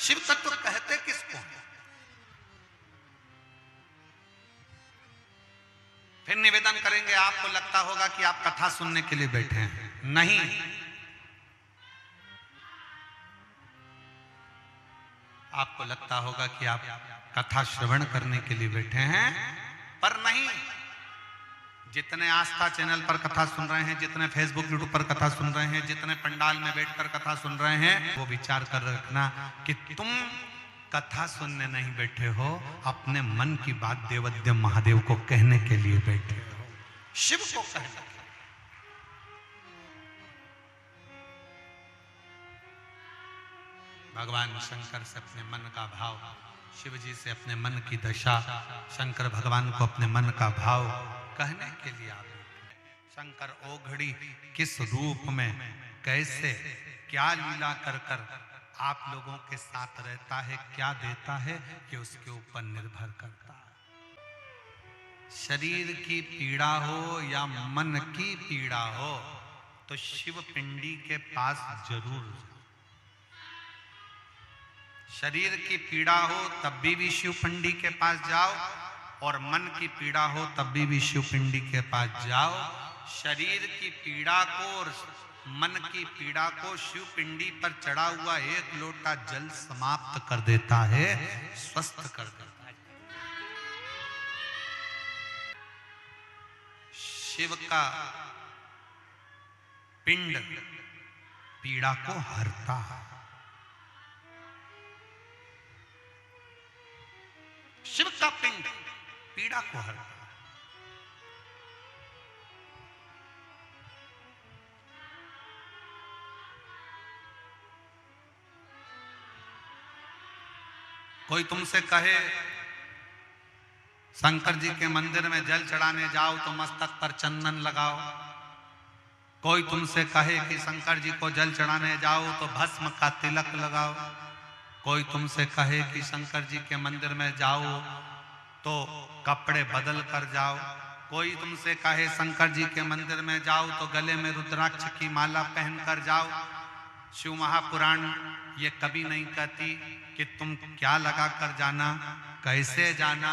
शिव तत्व कहते किसको? फिर निवेदन करेंगे, आपको लगता होगा कि आप कथा सुनने के लिए बैठे हैं, नहीं। आपको लगता होगा कि आप कथा श्रवण करने के लिए बैठे हैं, पर नहीं। जितने आस्था चैनल पर कथा सुन रहे हैं, जितने फेसबुक यूट्यूब पर कथा सुन रहे हैं, जितने पंडाल में बैठकर कथा सुन रहे हैं, वो विचार कर रखना कि तुम कथा सुनने नहीं बैठे हो, अपने मन की बात देवद्य महादेव को कहने के लिए बैठे हो, शिव को कहने। भगवान शंकर से अपने मन का भाव, शिव जी से अपने मन की दशा, शंकर भगवान को अपने मन का भाव कहने के लिए आ बैठे। शंकर ओघड़ी किस रूप में, कैसे, क्या लीला कर कर आप लोगों के साथ रहता है, क्या देता है, ये उसके ऊपर निर्भर करता है। शरीर की पीड़ा हो या मन की पीड़ा हो, तो शिव पिंडी के पास जरूर जाओ। शरीर की पीड़ा हो तब भी शिव पिंडी के पास जाओ, और मन की पीड़ा हो तब भी शिव पिंडी के पास जाओ। शरीर की पीड़ा को और मन की पीड़ा को शिव पिंडी पर चढ़ा हुआ एक लोटा जल समाप्त कर देता है, स्वस्थ कर देता है। शिव का पिंड पीड़ा को हरता है। शिव का पिंड पीड़ा को हरता है। कोई तुमसे कहे शंकर जी के मंदिर में जल चढ़ाने जाओ तो मस्तक पर चंदन लगाओ, कोई तुमसे कहे कि शंकर जी को जल चढ़ाने जाओ तो भस्म का तिलक लगाओ, कोई तुमसे कहे कि शंकर जी के मंदिर में जाओ तो कपड़े बदल कर जाओ, कोई तुमसे कहे शंकर जी के मंदिर में जाओ तो गले में रुद्राक्ष की माला पहन कर जाओ। शिव महापुराण ये कभी नहीं कहती कि तुम क्या लगा कर जाना, कैसे जाना।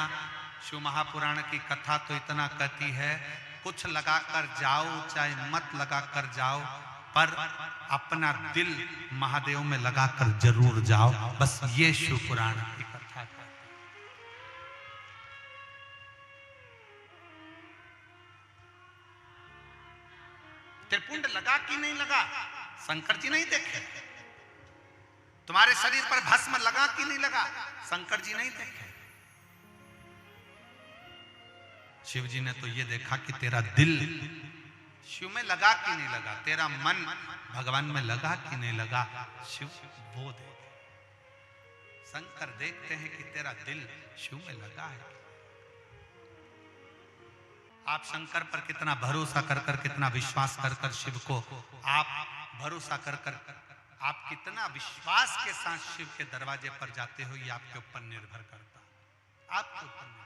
शिव महापुराण की कथा तो इतना कहती है, कुछ लगा कर जाओ चाहे मत लगा कर जाओ, पर अपना दिल महादेव में लगा कर जरूर जाओ। बस ये शिव पुराण की कथा है। त्रिपुंड लगा कि नहीं लगा, शंकर जी नहीं देखे। तुम्हारे शरीर पर भस्म लगा कि नहीं लगा, शंकर जी नहीं देखे। शिव जी ने तो ये देखा कि तेरा दिल शिव में लगा कि नहीं लगा, तेरा मन भगवान में लगा कि नहीं लगा, शिव वो देखे। शंकर देखते हैं कि तेरा दिल शिव में लगा है। आप शंकर पर कितना भरोसा कर कर, कितना विश्वास कर कर शिव को आप भरोसा कर कर, आप कितना विश्वास के साथ शिव के दरवाजे पर जाते हो, ये आपके ऊपर निर्भर करता है, आपके ऊपर निर्भर।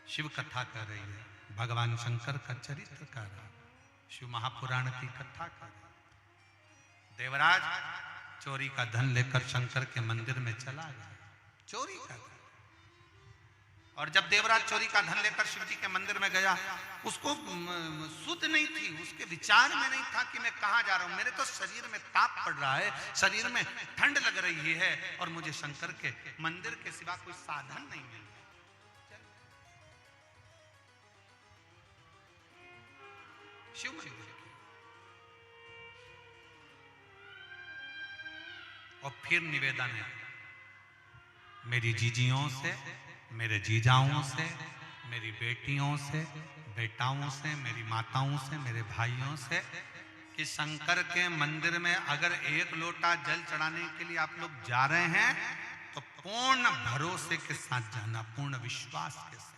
शिव कथा कर रही है, भगवान शंकर का चरित्र कर रहा है, शिव महापुराण की कथा कर रहा है। देवराज चोरी का धन लेकर शंकर के मंदिर में चला गया, चोरी का धन। और जब देवराज चोरी का धन लेकर शिव जी के मंदिर में गया, उसको सुध नहीं थी, उसके विचार में नहीं था कि मैं कहां जा रहा हूं, मेरे तो शरीर में ताप पड़ रहा है, शरीर में ठंड लग रही है, और मुझे शंकर के मंदिर के सिवा कोई साधन नहीं मिल। शिव मंदिर और फिर निवेदन है, मेरी जीजियों से, मेरे जीजाओं से, मेरी बेटियों से, बेटाओं से, मेरी माताओं से, मेरे भाइयों से, कि शंकर के मंदिर में अगर एक लोटा जल चढ़ाने के लिए आप लोग जा रहे हैं तो पूर्ण भरोसे के साथ जाना, पूर्ण विश्वास के साथ।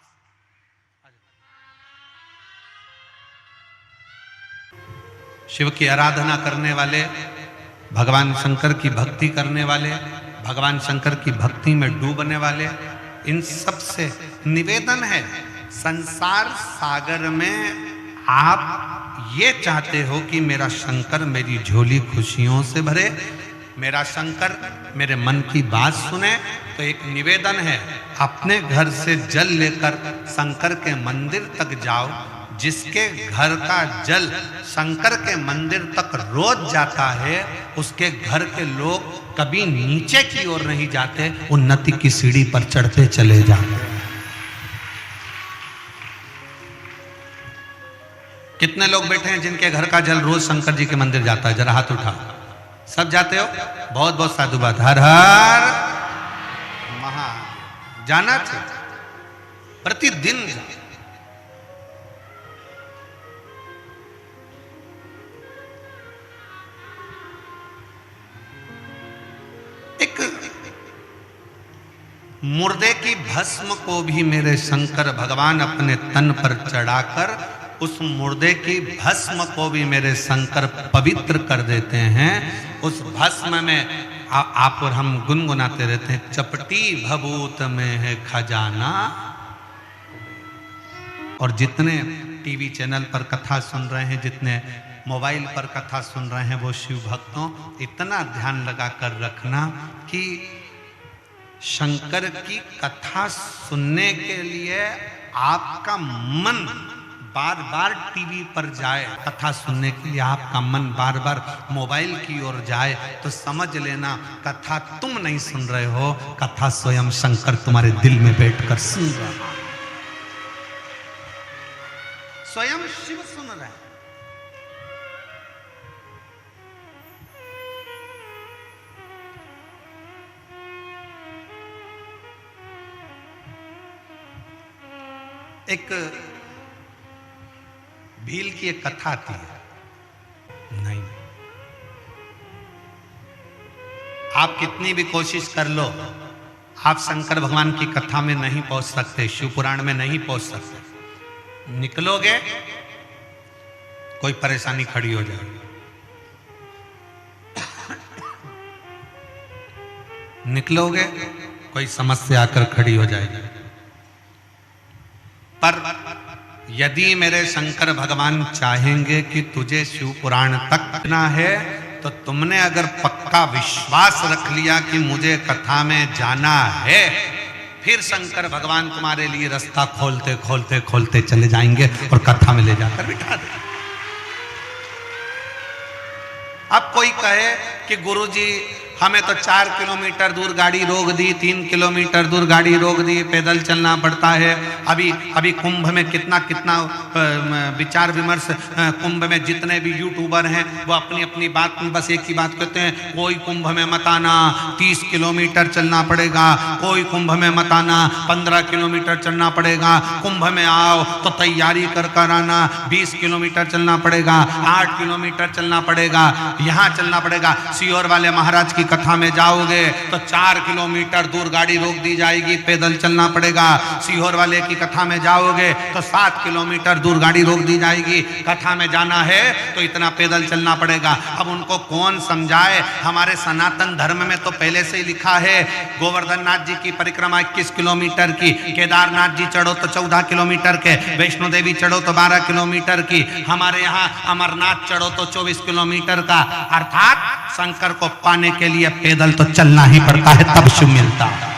शिव की आराधना करने वाले, भगवान शंकर की भक्ति करने वाले, भगवान शंकर की भक्ति में डूबने वाले, इन सब से निवेदन है, संसार सागर में आप ये चाहते हो कि मेरा शंकर मेरी झोली खुशियों से भरे, मेरा शंकर मेरे मन की बात सुने, तो एक निवेदन है, अपने घर से जल लेकर शंकर के मंदिर तक जाओ। जिसके घर का जल शंकर के मंदिर तक रोज जाता है, उसके घर के लोग कभी नीचे की ओर नहीं जाते, उन्नति की सीढ़ी पर चढ़ते चले जाते हैं। कितने लोग बैठे हैं जिनके घर का जल रोज शंकर जी के मंदिर जाता है? जरा हाथ उठा। सब जाते हो? बहुत बहुत साधुवाद। हर हर महादेव। जाना चाहिए, प्रतिदिन जाओ। एक मुर्दे की भस्म को भी मेरे शंकर भगवान अपने तन पर चढ़ाकर उस मुर्दे की भस्म को भी मेरे शंकर पवित्र कर देते हैं। उस भस्म में आप और हम गुनगुनाते रहते हैं, चपटी भभूत में है खजाना। और जितने टीवी चैनल पर कथा सुन रहे हैं, जितने मोबाइल पर कथा सुन रहे हैं, वो शिव भक्तों, इतना ध्यान लगा कर रखना कि शंकर की कथा सुनने के लिए आपका मन बार बार टीवी पर जाए, कथा सुनने के लिए आपका मन बार बार मोबाइल की ओर जाए, तो समझ लेना कथा तुम नहीं सुन रहे हो, कथा स्वयं शंकर तुम्हारे दिल में बैठकर सुन रहा है। स्वयं शिव सुन रहे हैं। एक भील की एक कथा आती है। नहीं, आप कितनी भी कोशिश कर लो, आप शंकर भगवान की कथा में नहीं पहुंच सकते, शिव पुराण में नहीं पहुंच सकते। निकलोगे कोई परेशानी खड़ी हो जाएगी, निकलोगे कोई समस्या आकर खड़ी हो जाएगी। पर यदि मेरे शंकर भगवान चाहेंगे कि तुझे शिव पुराण तक ना है, तो तुमने अगर पक्का विश्वास रख लिया कि मुझे कथा में जाना है, फिर शंकर भगवान तुम्हारे लिए रास्ता खोलते खोलते खोलते चले जाएंगे और कथा में ले जाकर बिठा देंगे। अब कोई कहे कि गुरुजी हमें तो 4 किलोमीटर दूर गाड़ी रोक दी, 3 किलोमीटर दूर गाड़ी रोक दी, पैदल चलना पड़ता है। अभी कुंभ में कितना विचार विमर्श, कुंभ में जितने भी यूट्यूबर हैं वो अपनी अपनी बात में बस एक ही बात कहते हैं, कोई कुंभ में मत आना, 30 किलोमीटर चलना पड़ेगा, कोई कुंभ में मत आना, 15 किलोमीटर चलना पड़ेगा, कुंभ में आओ तो तैयारी कर कर आना, 20 किलोमीटर चलना पड़ेगा, 8 किलोमीटर चलना पड़ेगा, यहाँ चलना पड़ेगा। सीहोर वाले महाराज की कथा में जाओगे तो 4 किलोमीटर दूर गाड़ी रोक दी जाएगी, पैदल चलना पड़ेगा। सीहोर वाले की कथा में जाओगे तो 7 किलोमीटर दूर गाड़ी रोक दी जाएगी, कथा में जाना है तो इतना पैदल चलना पड़ेगा। अब उनको कौन समझाए? हमारे सनातन धर्म में तो पहले से ही लिखा है, गोवर्धन नाथ जी की परिक्रमा 21 किलोमीटर की, केदारनाथ जी चढ़ो तो 14 किलोमीटर के, वैष्णो देवी चढ़ो तो 12 किलोमीटर की, हमारे यहाँ अमरनाथ चढ़ो तो 24 किलोमीटर का। अर्थात शंकर को पाने के लिए पैदल तो चलना ही पड़ता है, तब शिव मिलता है।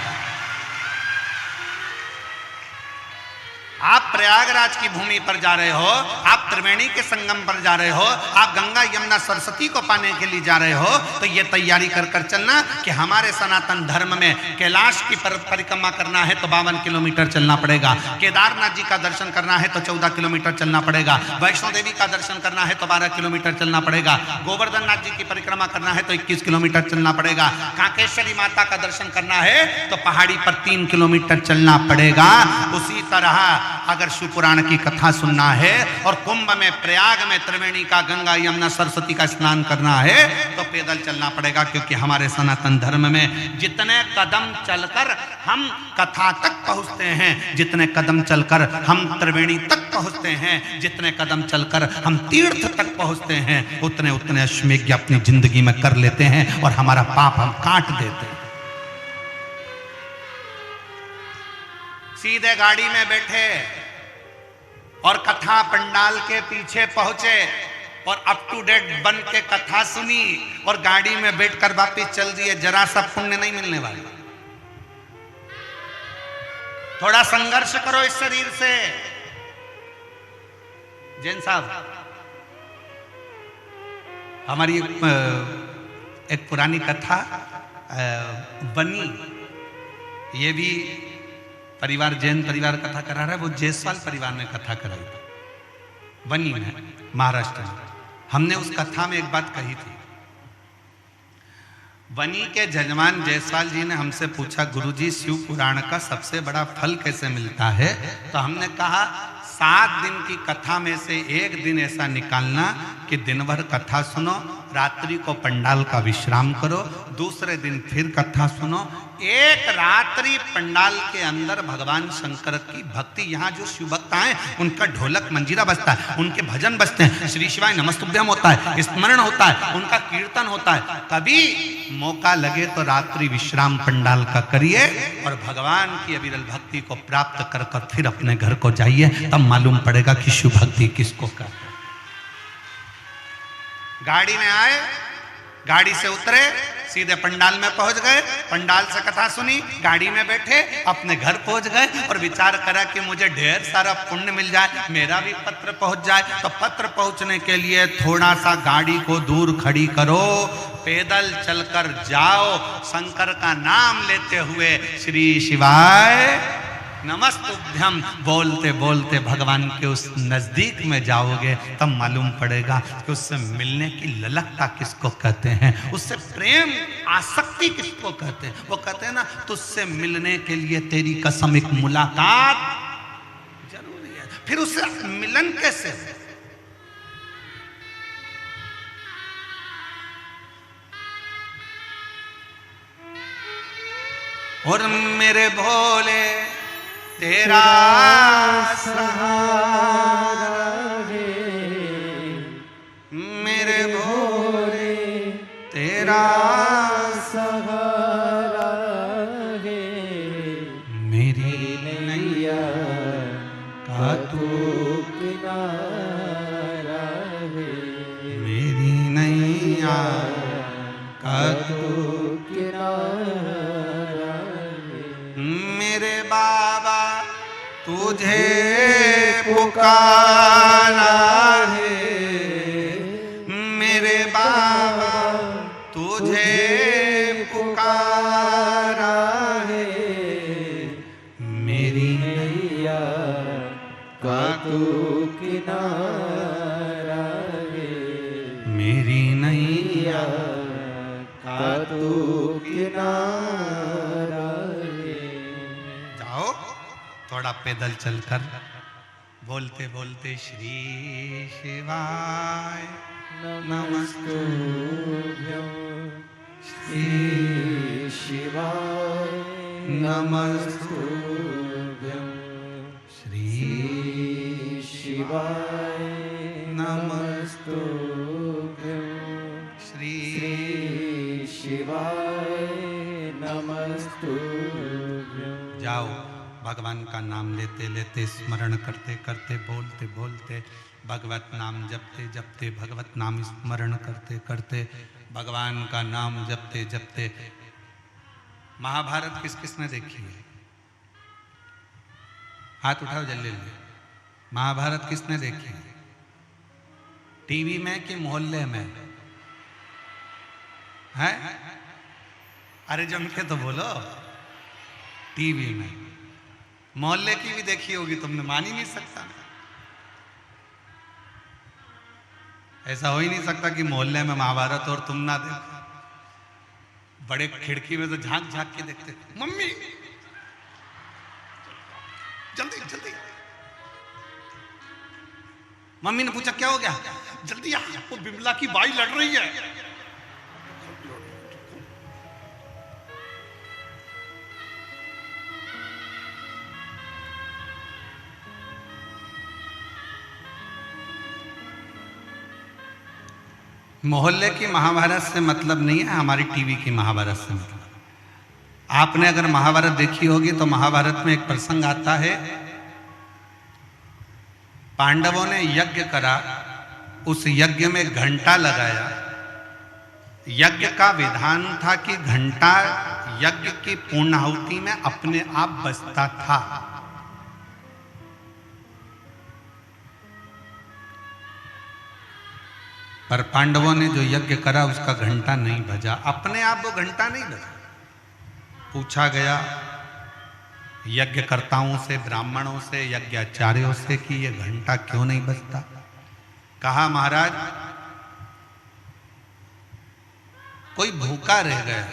आप प्रयागराज की भूमि पर जा रहे हो, आप त्रिवेणी के संगम पर जा रहे हो, आप गंगा यमुना सरस्वती को पाने के लिए जा रहे हो, तो ये तैयारी कर कर चलना कि हमारे सनातन धर्म में कैलाश की परिक्रमा करना है तो 52 किलोमीटर चलना पड़ेगा, केदारनाथ जी का दर्शन करना है तो 14 किलोमीटर चलना पड़ेगा, वैष्णो देवी का दर्शन करना है तो 12 किलोमीटर चलना पड़ेगा, गोवर्धन नाथ जी की परिक्रमा करना है तो 21 किलोमीटर चलना पड़ेगा, कांकेश्वरी माता का दर्शन करना है तो पहाड़ी पर 3 किलोमीटर चलना पड़ेगा। उसी तरह अगर शिव पुराण की कथा सुनना है और कुंभ में, प्रयाग में, त्रिवेणी का, गंगा यमुना सरस्वती का स्नान करना है तो पैदल चलना पड़ेगा। क्योंकि हमारे सनातन धर्म में जितने कदम चलकर हम कथा तक पहुंचते हैं, जितने कदम चलकर हम त्रिवेणी तक पहुंचते हैं, जितने कदम चलकर हम तीर्थ तक पहुंचते हैं, उतने उतने अश्वमेध अपनी जिंदगी में कर लेते हैं और हमारा पाप हम काट देते हैं। सीधे गाड़ी में बैठे और कथा पंडाल के पीछे पहुंचे और अप टू डेट बन के कथा सुनी और गाड़ी में बैठकर वापिस चल दिए, जरा सा पुण्य नहीं मिलने वाला। थोड़ा संघर्ष करो इस शरीर से। जैन साहब, हमारी एक पुरानी कथा बनी, ये भी परिवार जैन परिवार कथा करा रहा है, वो जायसवाल परिवार ने कथा कराई थी बनी में, महाराष्ट्र में। हमने उस कथा में एक बात कही थी। बनी के जजमान जायसवाल जी ने हमसे पूछा, गुरुजी शिव पुराण का सबसे बड़ा फल कैसे मिलता है? तो हमने कहा 7 दिन की कथा में से एक दिन ऐसा निकालना कि दिन भर कथा सुनो, रात्रि को पंडाल का विश्राम करो, दूसरे दिन फिर कथा सुनो। एक रात्रि पंडाल के अंदर भगवान शंकर की भक्ति, यहाँ जो शिव भक्त आए उनका ढोलक मंजीरा बजता है, उनके भजन बजते हैं, श्री शिवाय नमस्तुभ्यम होता है, स्मरण होता है, उनका कीर्तन होता है। कभी मौका लगे तो रात्रि विश्राम पंडाल का करिए और भगवान की अविरल भक्ति को प्राप्त कर कर फिर अपने घर को जाइए, तब मालूम पड़ेगा कि शिव भक्ति किसको कहते हैं। गाड़ी में आए, गाड़ी से उतरे, सीधे पंडाल में पहुंच गए, पंडाल से कथा सुनी, गाड़ी में बैठे, अपने घर पहुंच गए और विचार करा कि मुझे ढेर सारा पुण्य मिल जाए, मेरा भी पत्र पहुंच जाए। तो पत्र पहुंचने के लिए थोड़ा सा गाड़ी को दूर खड़ी करो, पैदल चलकर जाओ, शंकर का नाम लेते हुए श्री शिवाय नमस्तुभ्यम बोलते बोलते भगवान के उस नजदीक में जाओगे, तब मालूम पड़ेगा कि उससे मिलने की ललकता किसको कहते हैं, उससे प्रेम आसक्ति किसको कहते हैं। वो कहते हैं ना, तुझसे मिलने के लिए तेरी कसम एक मुलाकात जरूरी है। फिर उससे मिलन कैसे? और मेरे भोले तेरा सहारा है, मेरे भोले तेरा सहारा है, मेरी नैया का तू किनारा है, मेरी नैया का तू किनारा है। मेरे बाबा तुझे पुकारा है, मेरे बाबा तुझे पुकारा है, मेरी नैया का तू किनारा है, मेरी नैया का तू किनारा है। जाओ थोड़ा पैदल चलकर बोलते बोलते श्री शिवाय नमस्तुभ्यं, श्री शिवाय नमस्तुभ्यं, श्री शिवाय नमस्तुभ्यं, श्री शिवाय नमस्तुभ्यं। जाओ भगवान का नाम लेते लेते, स्मरण करते करते, बोलते बोलते, भगवत नाम जपते जपते, भगवत नाम स्मरण करते करते, भगवान का नाम जपते जपते। महाभारत किस किसने देखी है? हाथ उठाओ जल्दी जल्दी। महाभारत किसने देखी है? टीवी में कि मोहल्ले में है? अरे जम के तो बोलो। टीवी में। मोहल्ले की भी देखी होगी तुमने, मान ही नहीं सकता। ऐसा हो ही नहीं सकता कि मोहल्ले में महाभारत और तुम ना देखो। बड़े खिड़की में तो झांक झांक के देखते, मम्मी जल्दी जल्दी। मम्मी ने पूछा क्या हो गया? जल्दी आ, वो बिमला की बाई लड़ रही है। मोहल्ले की महाभारत से मतलब नहीं है, हमारी टीवी की महाभारत से मतलब। आपने अगर महाभारत देखी होगी तो महाभारत में एक प्रसंग आता है, पांडवों ने यज्ञ करा, उस यज्ञ में घंटा लगाया। यज्ञ का विधान था कि घंटा यज्ञ की पूर्णाहुति में अपने आप बजता था। पर पांडवों ने जो यज्ञ करा उसका घंटा नहीं बजा, अपने आप वो घंटा नहीं बजा। पूछा गया यज्ञकर्ताओं से, ब्राह्मणों से, यज्ञाचार्यों से कि ये घंटा क्यों नहीं बजता। कहा महाराज कोई भूखा रह गया,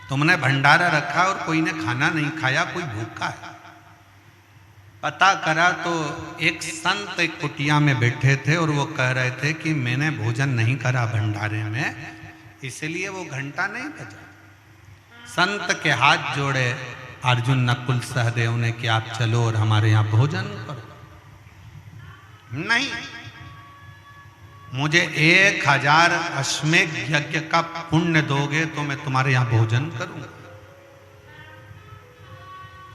तुमने भंडारा रखा और कोई ने खाना नहीं खाया, कोई भूखा है। पता करा तो एक संत एक कुटिया में बैठे थे और वो कह रहे थे कि मैंने भोजन नहीं करा भंडारे में, इसलिए वो घंटा नहीं बजा। संत के हाथ जोड़े अर्जुन नकुल सहदेव ने कि आप चलो और हमारे यहाँ भोजन करो। नहीं, मुझे 1000 अश्वमेध यज्ञ का पुण्य दोगे तो मैं तुम्हारे यहां भोजन करूंगा,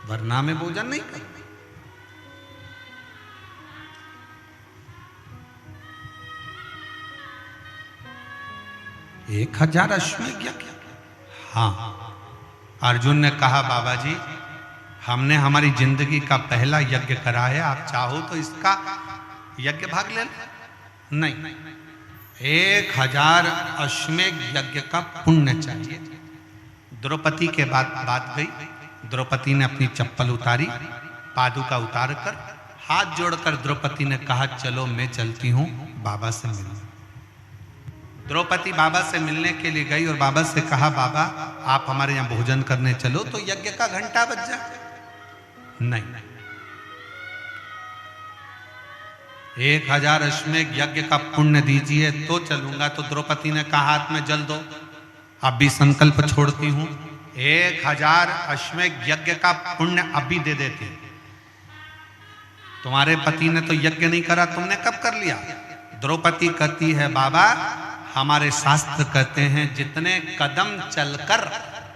वरना मैं भोजन नहीं करूंगा। 1000 अश्वमेध यज्ञ? हाँ। अर्जुन ने कहा बाबा जी हमने हमारी जिंदगी का पहला यज्ञ करा है, आप चाहो तो इसका यज्ञ भाग ले लो। नहीं, 1000 अश्वमेध यज्ञ का पुण्य चाहिए। द्रौपदी के बाद बात गई। द्रौपदी ने अपनी चप्पल उतारी, पादुका उतार कर हाथ जोड़कर द्रौपदी ने कहा चलो मैं चलती हूं बाबा से मिलने। द्रौपदी बाबा से मिलने के लिए गई और बाबा से कहा बाबा आप हमारे यहाँ भोजन करने चलो तो यज्ञ का घंटा बज जाए। नहीं, 1000 अश्वमेध यज्ञ का पुण्य दीजिए तो चलूंगा। तो द्रौपदी ने कहा हाथ में जल दो, अभी संकल्प छोड़ती हूं, 1000 अश्वमेध यज्ञ का पुण्य अभी दे देती। तुम्हारे पति ने तो यज्ञ नहीं करा, तुमने कब कर लिया? द्रौपदी कहती है बाबा हमारे शास्त्र कहते हैं जितने कदम चलकर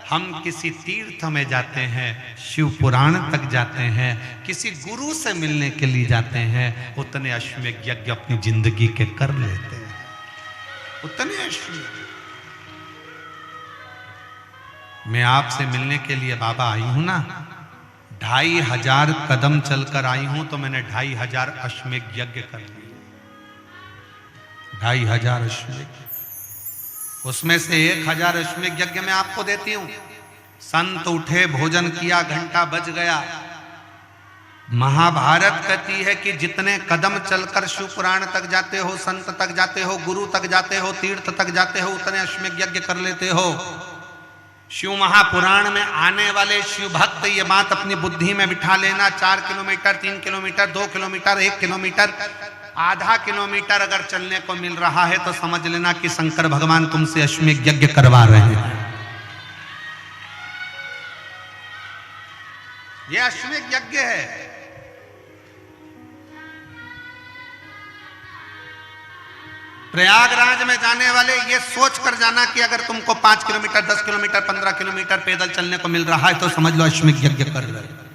हम किसी तीर्थ में जाते हैं, शिव पुराण तक जाते हैं, किसी गुरु से मिलने के लिए जाते हैं, उतने अश्वमेध यज्ञ अपनी जिंदगी के कर लेते हैं। उतने अश्वमेध। मैं आपसे मिलने के लिए बाबा आई हूं ना, 2500 कदम चलकर आई हूं तो मैंने 2500 अश्वमेध यज्ञ कर लिए। 2500 अश्वमेध, उसमें से 1000 अश्वमेध यज्ञ मैं आपको देती हूं। संत उठे, भोजन किया, घंटा बज गया। महाभारत कहती है कि जितने कदम चलकर शिव पुराण तक जाते हो, संत तक जाते हो, गुरु तक जाते हो, तीर्थ तक जाते हो, उतने अश्वमेध यज्ञ कर लेते हो। शिव महापुराण में आने वाले शिव भक्त ये बात अपनी बुद्धि में बिठा लेना, 4 किलोमीटर, 3 किलोमीटर, 2 किलोमीटर, 1 किलोमीटर, आधा किलोमीटर अगर चलने को मिल रहा है तो समझ लेना कि शंकर भगवान तुमसे अश्वमेध यज्ञ करवा रहे हैं। यह अश्वमेध यज्ञ है। प्रयागराज में जाने वाले ये सोच कर जाना कि अगर तुमको 5 किलोमीटर, 10 किलोमीटर, 15 किलोमीटर पैदल चलने को मिल रहा है तो समझ लो अश्वमेध यज्ञ कर रहे हैं।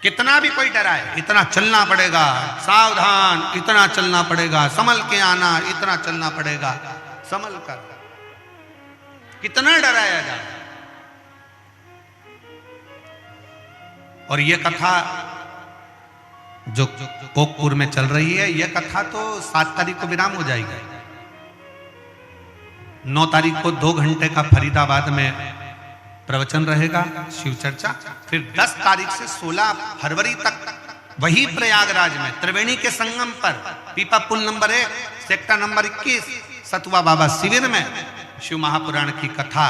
कितना भी कोई डराए, इतना चलना पड़ेगा, सावधान, इतना चलना पड़ेगा, संभल के आना, इतना चलना पड़ेगा, संभल कर। कितना डराया जाए। और ये कथा जो कोकपुर में चल रही है, यह कथा तो 7 तारीख को विराम हो जाएगी। 9 तारीख को 2 घंटे का फरीदाबाद में प्रवचन रहेगा, शिव चर्चा। फिर 10 तारीख से 16 फरवरी तक वही प्रयागराज में त्रिवेणी के संगम पर पीपा पुल नंबर 1 सेक्टर नंबर 21 सतुआ बाबा शिविर में शिव महापुराण की कथा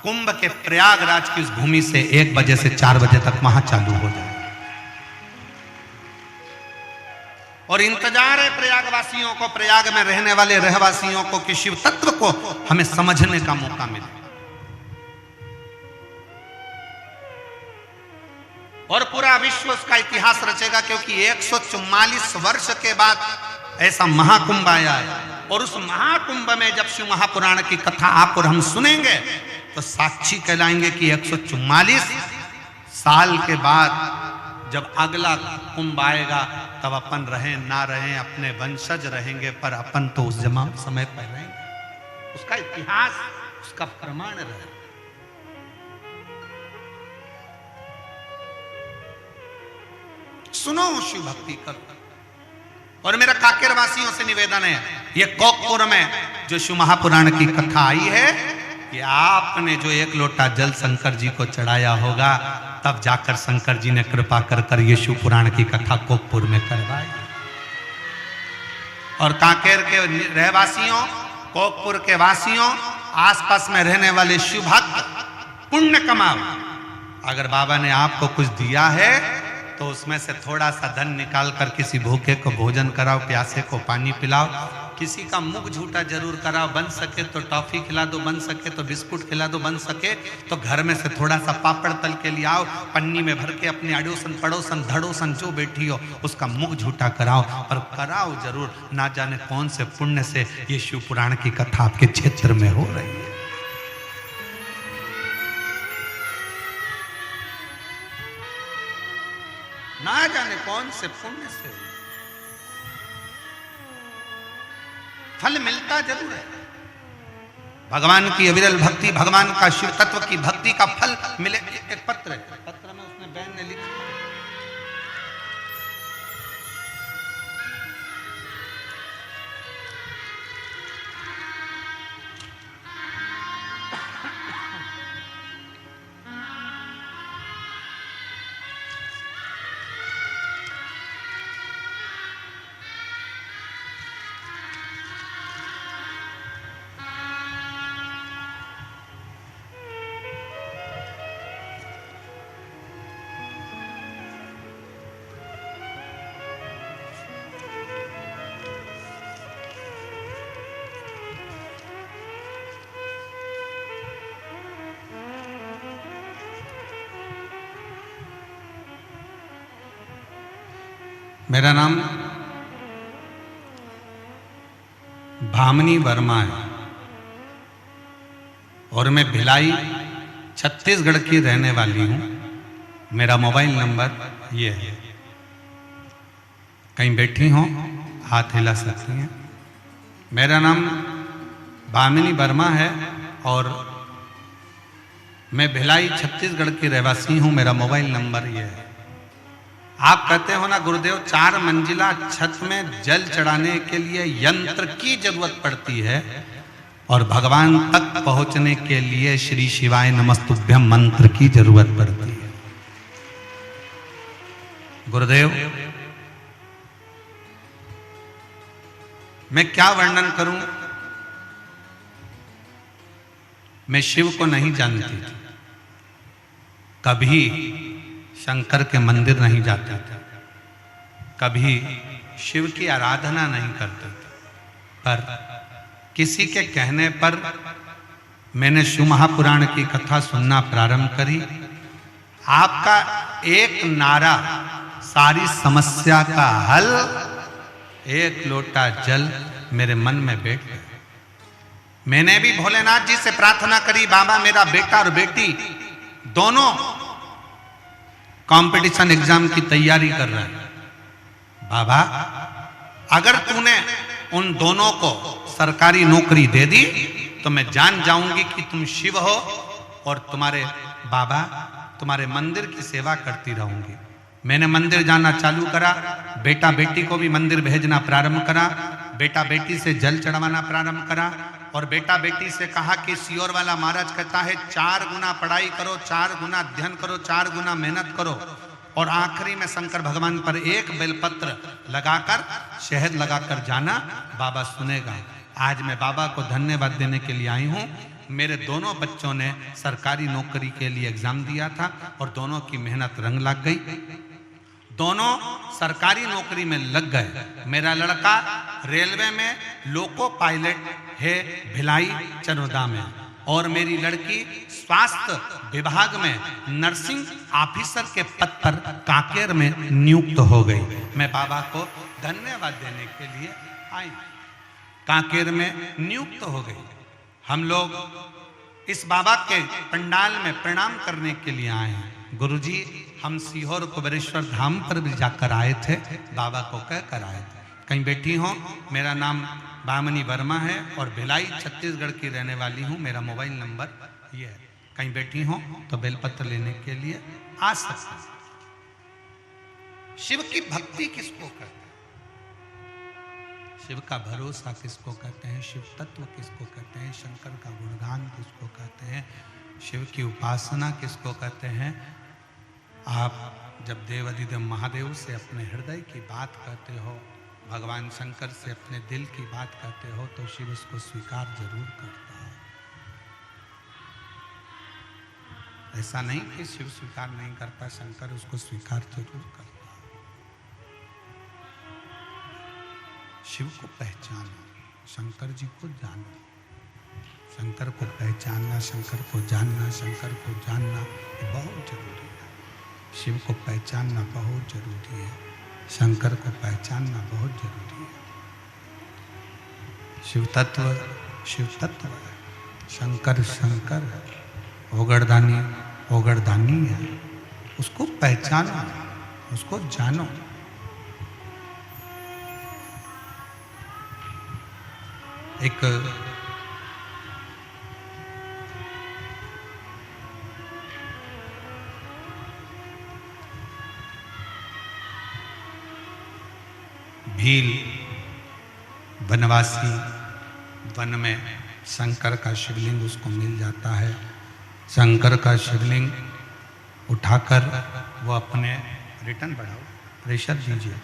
कुंभ के प्रयागराज की उस भूमि से 1 बजे से 4 बजे तक वहां चालू हो जाए। और इंतजार है प्रयागवासियों को, प्रयाग में रहने वाले रहवासियों को कि शिव तत्व को हमें समझने का मौका मिले। और पूरा विश्व उसका इतिहास रचेगा, क्योंकि 144 वर्ष के बाद ऐसा महाकुंभ आया है। और उस महाकुंभ में जब शिव महापुराण की कथा आप और हम सुनेंगे तो साक्षी कहलाएंगे कि 144 साल के बाद जब अगला कुंभ आएगा तब अपन रहें ना रहें, अपने वंशज रहेंगे, पर अपन तो उस जमा समय पर रहेंगे। उसका इतिहास, उसका प्रमाण रहे। सुनो, शिव भक्ति करो। और मेरा काकेर वासियों से निवेदन है, ये कोकपुर में जो शिव महापुराण की कथा आई है, कि आपने जो 1 लोटा जल शंकर जी को चढ़ाया होगा, तब जाकर शंकर जी ने कृपा कर कर ये शिव पुराण की कथा कोकपुर में करवाई। और कांकेर के रहवासियों, कोकपुर के वासियों, आसपास में रहने वाले शिव भक्त पुण्य कमाओ। अगर बाबा ने आपको कुछ दिया है तो उसमें से थोड़ा सा धन निकाल कर किसी भूखे को भोजन कराओ, प्यासे को पानी पिलाओ, किसी का मुख झूठा जरूर कराओ, बन सके तो टॉफी खिला दो, बन सके तो बिस्कुट खिला दो, बन सके तो घर में से थोड़ा सा पापड़ तल के ले आओ, पन्नी में भर के अपनी अड़ोसन पड़ोसन धड़ोसन जो बैठी हो उसका मुख झूठा कराओ, और कराओ जरूर। ना जाने कौन से पुण्य से ये शिव पुराण की कथा आपके क्षेत्र में हो रही है। ना जाने कौन से पुण्य से फल मिलता जरूर है। भगवान की अविरल भक्ति, भगवान का शिव तत्व की भक्ति का फल मिले। एक पत्र है, पत्र में उसने बहन ने लिखा, मेरा नाम भामिनी वर्मा है और मैं भिलाई छत्तीसगढ़ की रहने वाली हूँ। मेरा मोबाइल नंबर ये है, कहीं बैठी हो हाथ हिला सकती हैं। मेरा नाम भामिनी वर्मा है और मैं भिलाई छत्तीसगढ़ की रहवासी हूँ। मेरा मोबाइल नंबर ये है। आप कहते हो ना गुरुदेव, 4 मंजिला छत में जल चढ़ाने के लिए यंत्र की जरूरत पड़ती है और भगवान तक पहुंचने के लिए श्री शिवाय नमस्तुभ्यम मंत्र की जरूरत पड़ती है। गुरुदेव, मैं क्या वर्णन करूं? मैं शिव को नहीं जानती थी, कभी शंकर के मंदिर नहीं जाते थे, कभी शिव की आराधना नहीं करते थे, पर किसी के कहने पर मैंने शिव महापुराण की कथा सुनना प्रारंभ करी। आपका एक नारा सारी समस्या का हल, 1 लोटा जल मेरे मन में बैठ गया। मैंने भी भोलेनाथ जी से प्रार्थना करी, बाबा मेरा बेटा और बेटी दोनों कंपटीशन एग्जाम की तैयारी कर रहे हैं। बाबा, अगर तूने उन दोनों को सरकारी नौकरी दे दी तो मैं जान जाऊंगी कि तुम शिव हो और तुम्हारे बाबा तुम्हारे मंदिर की सेवा करती रहूंगी। मैंने मंदिर जाना चालू करा, बेटा बेटी को भी मंदिर भेजना प्रारंभ करा, बेटा बेटी से जल चढ़वाना प्रारंभ करा और बेटा बेटी से कहा कि सियोर वाला महाराज कहता है 4 गुना पढ़ाई करो, 4 गुना अध्ययन करो, 4 गुना मेहनत करो और आखिरी में शंकर भगवान पर एक बेलपत्र लगाकर शहद लगाकर जाना, बाबा सुनेगा। आज मैं बाबा को धन्यवाद देने के लिए आई हूँ। मेरे दोनों बच्चों ने सरकारी नौकरी के लिए एग्जाम दिया था और दोनों की मेहनत रंग लग गई, दोनों सरकारी नौकरी में लग गए। मेरा लड़का रेलवे में लोको पायलट है भिलाई चनोदा में और मेरी लड़की स्वास्थ्य विभाग में नर्सिंग ऑफिसर के पद पर कांकेर में नियुक्त हो गई। मैं बाबा को धन्यवाद देने के लिए आई, कांकेर में नियुक्त हो गई। हम लोग इस बाबा के पंडाल में प्रणाम करने के लिए आए हैं। गुरुजी हम सीहोर कुबेरेश्वर धाम पर भी जाकर आए थे, बाबा को कह कर आए थे। कहीं बैठी हो, मेरा नाम बामनी वर्मा है और भिलाई छत्तीसगढ़ की रहने वाली हूँ, मेरा मोबाइल नंबर ये है। कहीं बैठी हो तो बेलपत्र लेने के लिए आ सकते हैं। शिव की भक्ति किसको कहते हैं? शिव का भरोसा किसको कहते हैं? शिव तत्व किसको कहते हैं? शंकर का गुणगान किसको कहते हैं? शिव की उपासना किसको कहते हैं? आप जब देवाधिदेव महादेव से अपने हृदय की बात कहते हो, भगवान शंकर से अपने दिल की बात कहते हो, तो शिव उसको स्वीकार जरूर करता है। ऐसा नहीं कि शिव स्वीकार नहीं करता, शंकर उसको स्वीकार जरूर करता है। शिव को पहचानो, शंकर जी को जानो। शंकर को पहचानना, शंकर को जानना, शंकर को जानना ये बहुत जरूरी है। शिव को पहचानना बहुत जरूरी है, शंकर को पहचानना बहुत जरूरी है। शिव तत्व है, शंकर शंकर है, ओगरदानी है। उसको पहचानो, उसको जानो। एक भील वनवासी वन में शंकर का शिवलिंग उसको मिल जाता है। शंकर का शिवलिंग उठाकर वो अपने रिटर्न बढ़ाओ, प्रेशर दीजिए।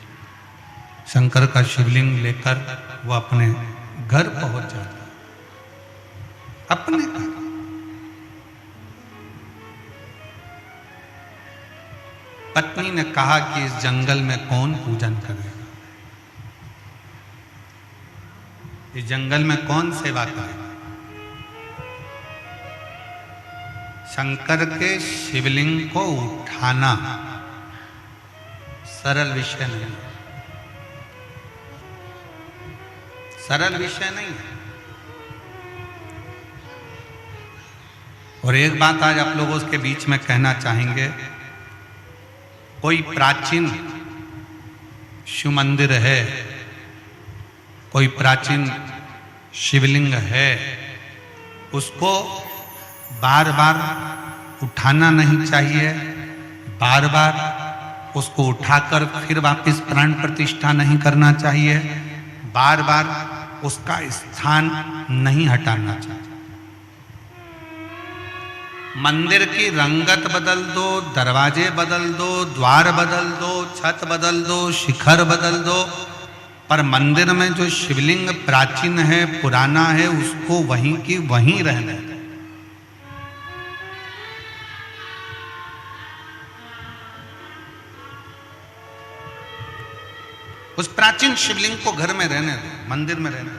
शंकर का शिवलिंग लेकर वो अपने घर पहुंच जाता है, अपने घर। पत्नी ने कहा कि इस जंगल में कौन पूजन करेगा, इस जंगल में कौन सेवा करेगा? शंकर के शिवलिंग को उठाना सरल विषय नहीं, सरल विषय नहीं है। और एक बात आज आप लोगों के बीच में कहना चाहेंगे, कोई प्राचीन शिव मंदिर है, कोई प्राचीन शिवलिंग है, उसको बार बार उठाना नहीं चाहिए, बार बार उसको उठाकर फिर वापस प्राण प्रतिष्ठा नहीं करना चाहिए, बार बार उसका स्थान नहीं हटाना चाहिए। मंदिर की रंगत बदल दो, दरवाजे बदल दो, द्वार बदल दो, छत बदल दो, शिखर बदल दो, पर मंदिर में जो शिवलिंग प्राचीन है, पुराना है, उसको वहीं की वहीं रहने दो। उस प्राचीन शिवलिंग को घर में रहने दो, मंदिर में रहने दो।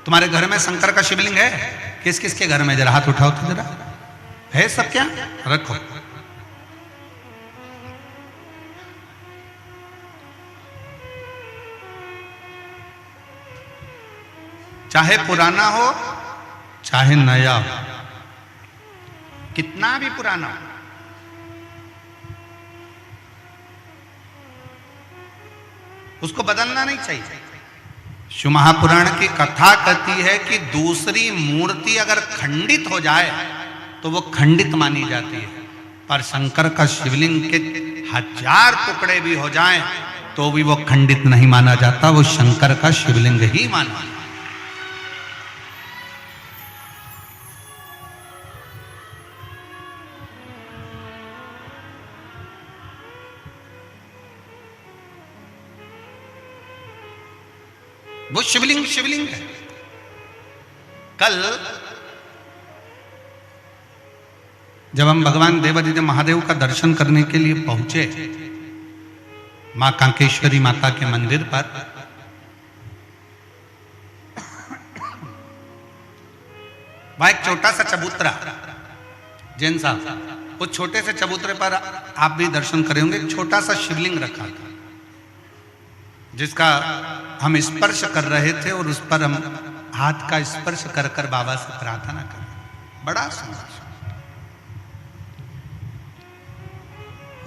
तुम्हारे घर में शंकर का शिवलिंग है? किस किस के घर में? जरा हाथ उठाओ तो जरा। है सब? क्या रखो। चाहे पुराना हो चाहे नया हो, कितना भी पुराना हो, उसको बदलना नहीं चाहिए। शिव महापुराण की कथा कहती है कि दूसरी मूर्ति अगर खंडित हो जाए तो वो खंडित मानी जाती है, पर शंकर का शिवलिंग के 1000 टुकड़े भी हो जाएं तो भी वो खंडित नहीं माना जाता, वो शंकर का शिवलिंग ही माना। वो शिवलिंग शिवलिंग है। कल जब हम भगवान देवाधिदेव महादेव का दर्शन करने के लिए पहुंचे मां कांकेश्वरी माता के मंदिर पर, वहां एक छोटा सा चबूतरा, जैन साहब, उस छोटे से चबूतरे पर आप भी दर्शन करे होंगे, छोटा सा शिवलिंग रखा था जिसका हम स्पर्श कर रहे थे और उस पर हम हाथ का स्पर्श कर कर बाबा से प्रार्थना कर। बड़ा सुंदर।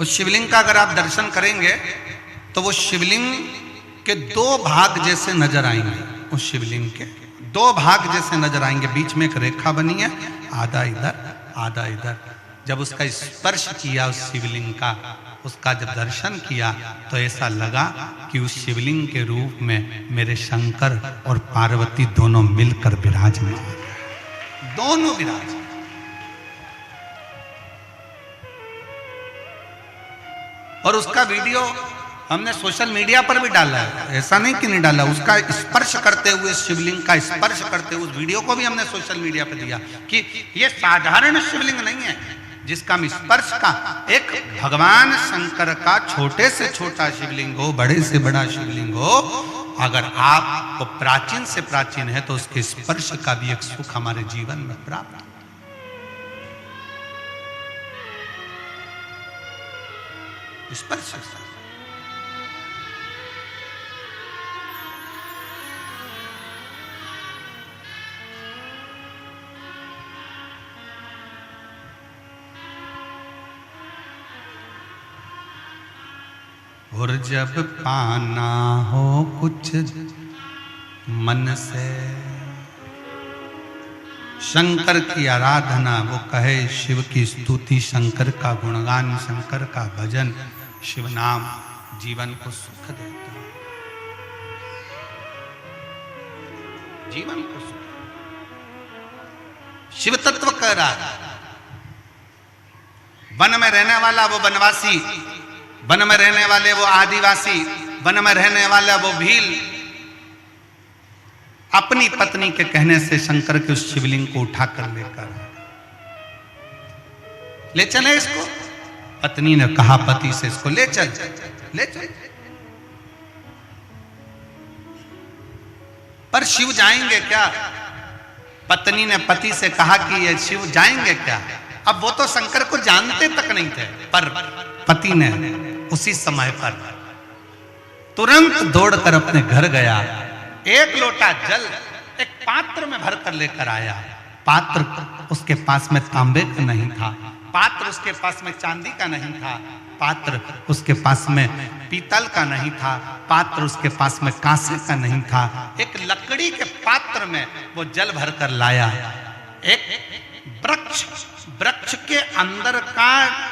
उस शिवलिंग का अगर आप दर्शन करेंगे तो वो शिवलिंग के दो भाग जैसे नजर आएंगे। उस शिवलिंग के दो भाग जैसे नजर आएंगे, बीच में एक रेखा बनी है, आधा इधर आधा इधर। जब उसका स्पर्श किया उस शिवलिंग का, उसका जब दर्शन किया तो ऐसा लगा कि उस शिवलिंग के रूप में मेरे शंकर और पार्वती दोनों मिलकर विराजमान, दोनों विराज। और उसका वीडियो हमने सोशल मीडिया पर भी डाला है, ऐसा नहीं कि नहीं डाला। उसका स्पर्श करते हुए, शिवलिंग का स्पर्श करते हुए उस वीडियो को भी हमने सोशल मीडिया पर दिया कि ये साधारण शिवलिंग नहीं है जिसका हम स्पर्श का, एक भगवान शंकर का छोटे से छोटा शिवलिंग हो, बड़े से बड़ा शिवलिंग हो, अगर आपको प्राचीन से प्राचीन है तो उसके स्पर्श का भी एक सुख हमारे जीवन में प्राप्त। स्पर्श और जब पाना हो कुछ मन से, शंकर की आराधना, वो कहे शिव की स्तुति, शंकर का गुणगान, शंकर का भजन, शिव नाम जीवन को सुख देता है, जीवन को सुख। शिव तत्व कह रहा है, वन में रहने वाला वो वनवासी, वन में रहने वाले वो आदिवासी, वन में रहने वाला वो भील, अपनी पत्नी के कहने से शंकर के उस शिवलिंग को उठाकर लेकर ले चले इसको। पत्नी ने कहा पति से, इसको ले चल, ले चल। पर शिव जाएंगे क्या? पत्नी ने पति से कहा कि ये शिव जाएंगे क्या? अब वो तो शंकर को जानते तक नहीं थे, पर पति ने उसी समय पर तुरंत दौड़कर अपने घर गया, एक लोटा जल एक पात्र में भरकर लेकर आया। पात्र उसके पास में तांबे का नहीं था, पात्र उसके पास में चांदी का नहीं था, पात्र उसके पास में पीतल का नहीं था, पात्र उसके पास में कांसे का नहीं था। एक लकड़ी के पात्र में वो जल भरकर लाया। एक वृक्ष के अंदर का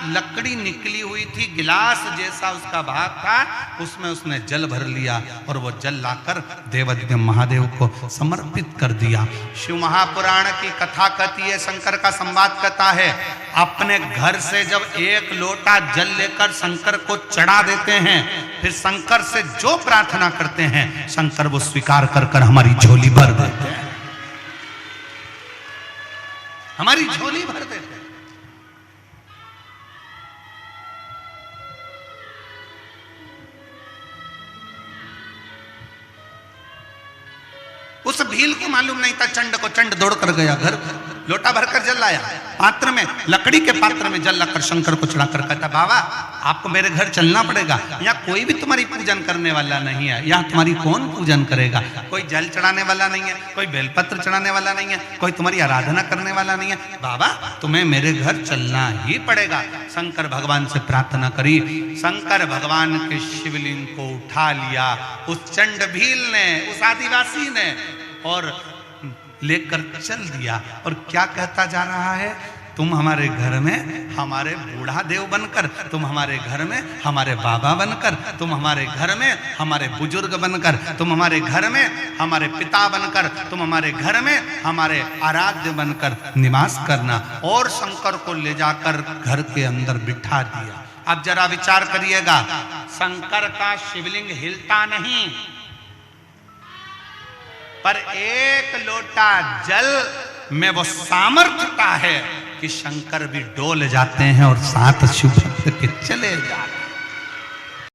लकड़ी निकली हुई थी, गिलास जैसा उसका भाग था, उसमें उसने जल भर लिया और वो जल लाकर देवाधिदेव महादेव को समर्पित कर दिया। शिव महापुराण की कथा कहती है, शंकर का संवाद कहता है, अपने घर से जब एक लोटा जल लेकर शंकर को चढ़ा देते हैं, फिर शंकर से जो प्रार्थना करते हैं शंकर वो स्वीकार कर कर हमारी झोली भर देते हैं, हमारी झोली भर देते हैं। उस भील को मालूम नहीं था, चंड को चंड दौड़ कर गया घर, लोटा भरकर जल लाया, पात्र में, लकड़ी के पात्र में जल लाकर शंकर को चढ़ाकर कहता, बाबा आपको मेरे घर चलना पड़ेगा, यहाँ कोई भी तुम्हारी पूजन करने वाला नहीं है, यहाँ तुम्हारी कौन पूजन करेगा, कोई जल चढ़ाने वाला नहीं है, कोई बेलपत्र चढ़ाने वाला नहीं है, कोई तुम्हारी आराधना करने वाला नहीं है, बाबा तुम्हें मेरे घर चलना ही पड़ेगा। शंकर भगवान से प्रार्थना करी, शंकर भगवान के शिवलिंग को उठा लिया उस चंड भील ने, उस आदिवासी ने, और लेकर चल दिया। और क्या कहता जा रहा है, तुम हमारे घर में हमारे बूढ़ा देव बनकर, तुम हमारे घर में हमारे बाबा बनकर, तुम हमारे घर में हमारे बुजुर्ग बनकर, तुम हमारे घर में हमारे पिता बनकर, तुम हमारे घर में हमारे आराध्य बनकर निवास करना। और शंकर को ले जाकर घर के अंदर बिठा दिया। अब जरा विचार करिएगा, शंकर का शिवलिंग हिलता नहीं, पर एक लोटा जल में वो सामर्थ्यता है कि शंकर भी डोल जाते हैं और साथ शिव भक्त के चले जाते हैं।